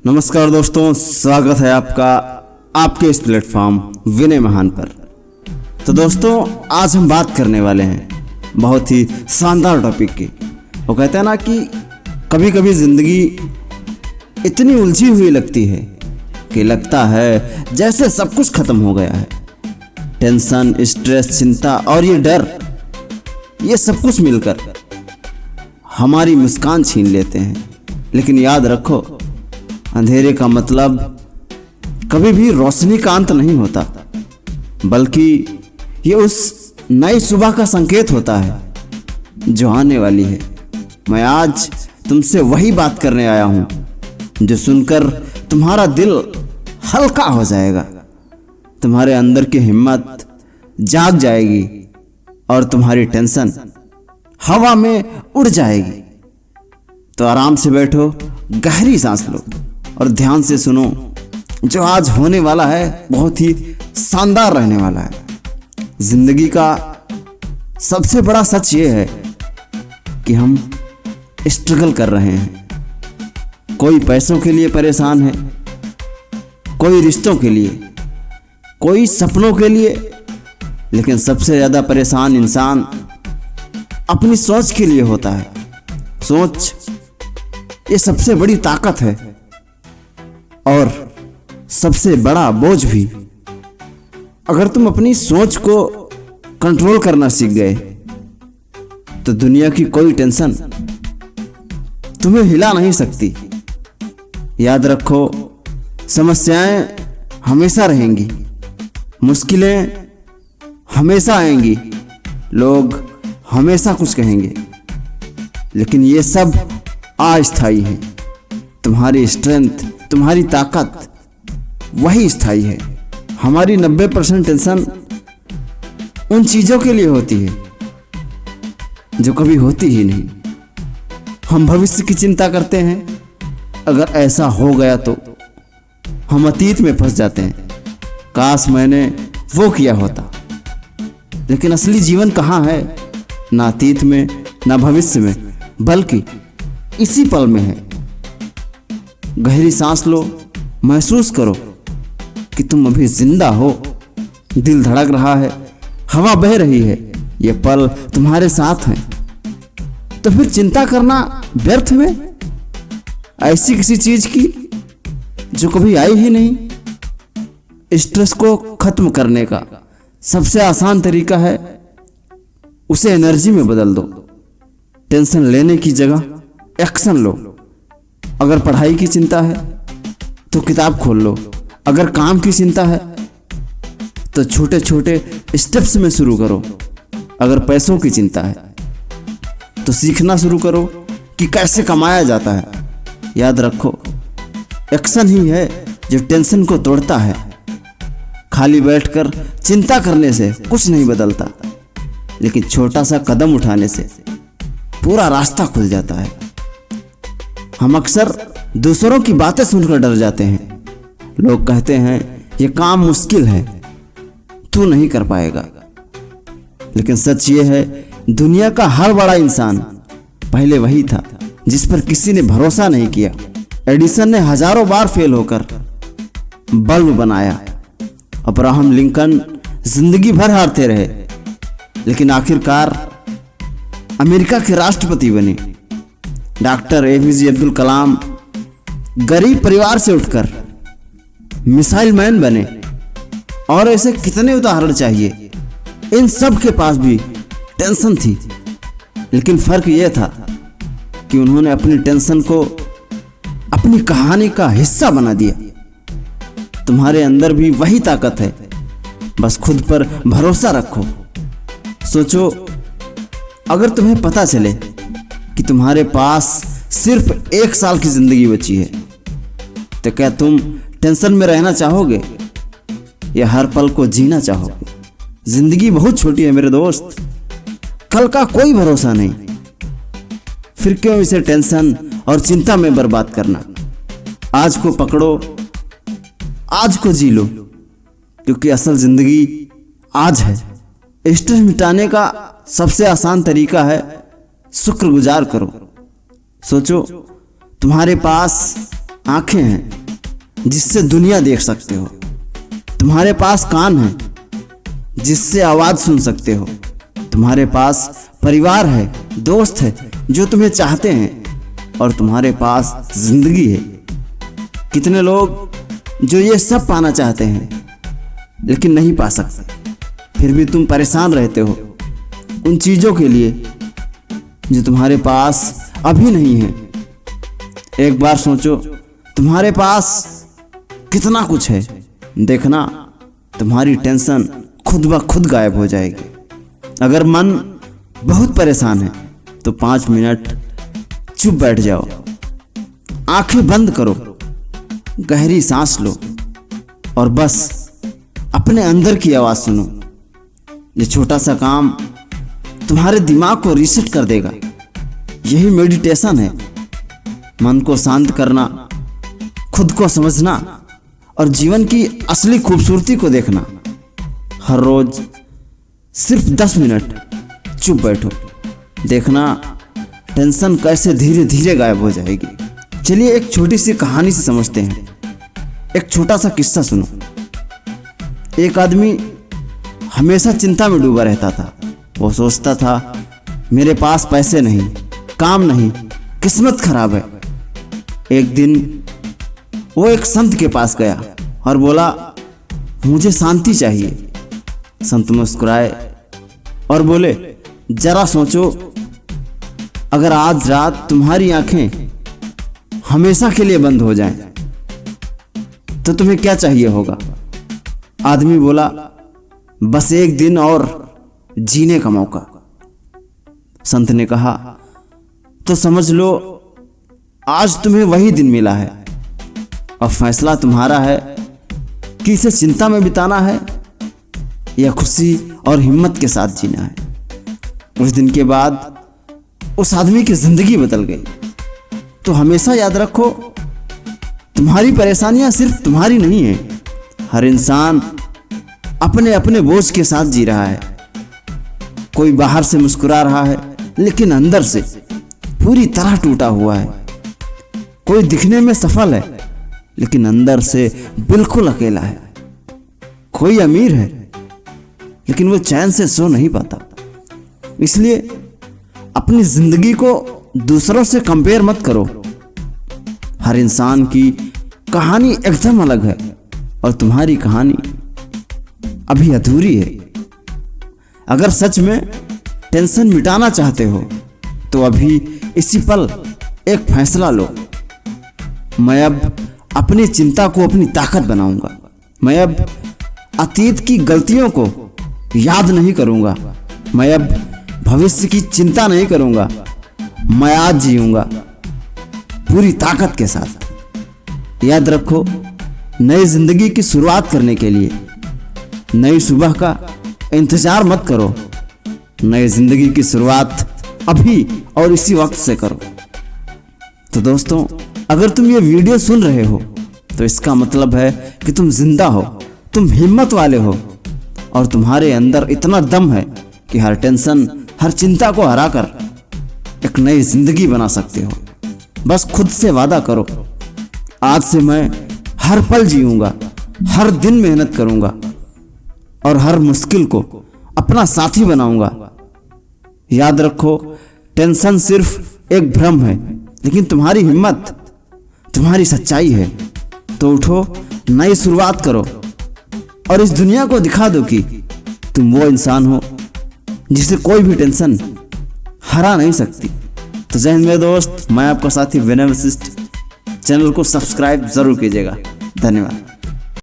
नमस्कार दोस्तों, स्वागत है आपका आपके इस प्लेटफॉर्म विनय महान पर। तो दोस्तों, आज हम बात करने वाले हैं बहुत ही शानदार टॉपिक की। वो कहते हैं ना कि कभी कभी ज़िंदगी इतनी उलझी हुई लगती है कि लगता है जैसे सब कुछ खत्म हो गया है। टेंशन, स्ट्रेस, चिंता और ये डर, ये सब कुछ मिलकर हमारी मुस्कान छीन लेते हैं। लेकिन याद रखो, अंधेरे का मतलब कभी भी रोशनी का अंत नहीं होता, बल्कि ये उस नई सुबह का संकेत होता है जो आने वाली है। मैं आज तुमसे वही बात करने आया हूँ जो सुनकर तुम्हारा दिल हल्का हो जाएगा, तुम्हारे अंदर की हिम्मत जाग जाएगी और तुम्हारी टेंशन हवा में उड़ जाएगी। तो आराम से बैठो, गहरी सांस लो और ध्यान से सुनो। जो आज होने वाला है बहुत ही शानदार रहने वाला है। जिंदगी का सबसे बड़ा सच ये है कि हम स्ट्रगल कर रहे हैं। कोई पैसों के लिए परेशान है, कोई रिश्तों के लिए, कोई सपनों के लिए, लेकिन सबसे ज़्यादा परेशान इंसान अपनी सोच के लिए होता है। सोच ये सबसे बड़ी ताकत है और सबसे बड़ा बोझ भी। अगर तुम अपनी सोच को कंट्रोल करना सीख गए तो दुनिया की कोई टेंशन तुम्हें हिला नहीं सकती। याद रखो, समस्याएं हमेशा रहेंगी, मुश्किलें हमेशा आएंगी, लोग हमेशा कुछ कहेंगे, लेकिन ये सब अस्थायी है। तुम्हारी स्ट्रेंथ, तुम्हारी ताकत वही स्थायी है। हमारी 90% टेंशन उन चीज़ों के लिए होती है जो कभी होती ही नहीं। हम भविष्य की चिंता करते हैं, अगर ऐसा हो गया तो। हम अतीत में फंस जाते हैं, काश मैंने वो किया होता। लेकिन असली जीवन कहाँ है? ना अतीत में, ना भविष्य में, बल्कि इसी पल में है। गहरी सांस लो, महसूस करो कि तुम अभी जिंदा हो। दिल धड़क रहा है, हवा बह रही है, ये पल तुम्हारे साथ है। तो फिर चिंता करना व्यर्थ में ऐसी किसी चीज की जो कभी आई ही नहीं। स्ट्रेस को खत्म करने का सबसे आसान तरीका है उसे एनर्जी में बदल दो। टेंशन लेने की जगह एक्शन लो। अगर पढ़ाई की चिंता है तो किताब खोल लो। अगर काम की चिंता है तो छोटे छोटे स्टेप्स में शुरू करो। अगर पैसों की चिंता है तो सीखना शुरू करो कि कैसे कमाया जाता है। याद रखो, एक्शन ही है जो टेंशन को तोड़ता है। खाली बैठकर चिंता करने से कुछ नहीं बदलता, लेकिन छोटा सा कदम उठाने से पूरा रास्ता खुल जाता है। हम अक्सर दूसरों की बातें सुनकर डर जाते हैं। लोग कहते हैं ये काम मुश्किल है, तू नहीं कर पाएगा। लेकिन सच ये है, दुनिया का हर बड़ा इंसान पहले वही था जिस पर किसी ने भरोसा नहीं किया। एडिसन ने हजारों बार फेल होकर बल्ब बनाया। अब्राहम लिंकन जिंदगी भर हारते रहे, लेकिन आखिरकार अमेरिका के राष्ट्रपति बने। डॉक्टर एपीजे अब्दुल कलाम गरीब परिवार से उठकर मिसाइल मैन बने। और ऐसे कितने उदाहरण चाहिए। इन सब के पास भी टेंशन थी, लेकिन फर्क यह था कि उन्होंने अपनी टेंशन को अपनी कहानी का हिस्सा बना दिया। तुम्हारे अंदर भी वही ताकत है, बस खुद पर भरोसा रखो। सोचो, अगर तुम्हें पता चले कि तुम्हारे पास सिर्फ 1 साल की जिंदगी बची है, तो क्या तुम टेंशन में रहना चाहोगे या हर पल को जीना चाहोगे? जिंदगी बहुत छोटी है मेरे दोस्त, कल का कोई भरोसा नहीं। फिर क्यों इसे टेंशन और चिंता में बर्बाद करना? आज को पकड़ो, आज को जी लो, क्योंकि असल जिंदगी आज है। स्ट्रेस मिटाने का सबसे आसान तरीका है शुक्रगुजार करो। सोचो, तुम्हारे पास आंखें हैं जिससे दुनिया देख सकते हो। तुम्हारे पास कान है जिससे आवाज सुन सकते हो। तुम्हारे पास परिवार है, दोस्त है जो तुम्हें चाहते हैं। और तुम्हारे पास जिंदगी है। कितने लोग जो ये सब पाना चाहते हैं लेकिन नहीं पा सकते, फिर भी तुम परेशान रहते हो उन चीजों के लिए जो तुम्हारे पास अभी नहीं है। एक बार सोचो तुम्हारे पास कितना कुछ है, देखना तुम्हारी टेंशन खुद ब खुद गायब हो जाएगी। अगर मन बहुत परेशान है तो 5 मिनट चुप बैठ जाओ, आंखें बंद करो, गहरी सांस लो और बस अपने अंदर की आवाज सुनो। ये छोटा सा काम तुम्हारे दिमाग को रीसेट कर देगा। यही मेडिटेशन है, मन को शांत करना, खुद को समझना और जीवन की असली खूबसूरती को देखना। हर रोज सिर्फ 10 मिनट चुप बैठो, देखना टेंशन कैसे धीरे धीरे गायब हो जाएगी। चलिए एक छोटी सी कहानी से समझते हैं। एक छोटा सा किस्सा सुनो। एक आदमी हमेशा चिंता में डूबा रहता था। वो सोचता था मेरे पास पैसे नहीं, काम नहीं, किस्मत खराब है। एक दिन वो एक संत के पास गया और बोला मुझे शांति चाहिए। संत मुस्कुराए और बोले जरा सोचो, अगर आज रात तुम्हारी आंखें हमेशा के लिए बंद हो जाएं, तो तुम्हें क्या चाहिए होगा? आदमी बोला बस एक दिन और जीने का मौका। संत ने कहा तो समझ लो आज तुम्हें वही दिन मिला है। अब फैसला तुम्हारा है कि इसे चिंता में बिताना है या खुशी और हिम्मत के साथ जीना है। उस दिन के बाद उस आदमी की जिंदगी बदल गई। तो हमेशा याद रखो तुम्हारी परेशानियां सिर्फ तुम्हारी नहीं है। हर इंसान अपने अपने बोझ के साथ जी रहा है। कोई बाहर से मुस्कुरा रहा है लेकिन अंदर से पूरी तरह टूटा हुआ है। कोई दिखने में सफल है लेकिन अंदर से बिल्कुल अकेला है। कोई अमीर है लेकिन वो चैन से सो नहीं पाता। इसलिए अपनी जिंदगी को दूसरों से कंपेयर मत करो। हर इंसान की कहानी एकदम अलग है और तुम्हारी कहानी अभी अधूरी है। अगर सच में टेंशन मिटाना चाहते हो तो अभी इसी पल एक फैसला लो। मैं अब अपनी चिंता को अपनी ताकत बनाऊंगा। मैं अब अतीत की गलतियों को याद नहीं करूंगा। मैं अब भविष्य की चिंता नहीं करूंगा। मैं आज जीऊंगा पूरी ताकत के साथ। याद रखो नई जिंदगी की शुरुआत करने के लिए नई सुबह का इंतजार मत करो। नई जिंदगी की शुरुआत अभी और इसी वक्त से करो। तो दोस्तों अगर तुम ये वीडियो सुन रहे हो तो इसका मतलब है कि तुम जिंदा हो, तुम हिम्मत वाले हो और तुम्हारे अंदर इतना दम है कि हर टेंशन, हर चिंता को हराकर एक नई जिंदगी बना सकते हो। बस खुद से वादा करो, आज से मैं हर पल जीऊंगा, हर दिन मेहनत करूंगा और हर मुश्किल को अपना साथी बनाऊंगा। याद रखो टेंशन सिर्फ एक भ्रम है लेकिन तुम्हारी हिम्मत, तुम्हारी सच्चाई है। तो उठो, नई शुरुआत करो और इस दुनिया को दिखा दो कि तुम वो इंसान हो जिसे कोई भी टेंशन हरा नहीं सकती। तो जय हिंद मेरे दोस्त, मैं आपका साथी विनय वशिष्ठ। चैनल को सब्सक्राइब जरूर कीजिएगा। धन्यवाद।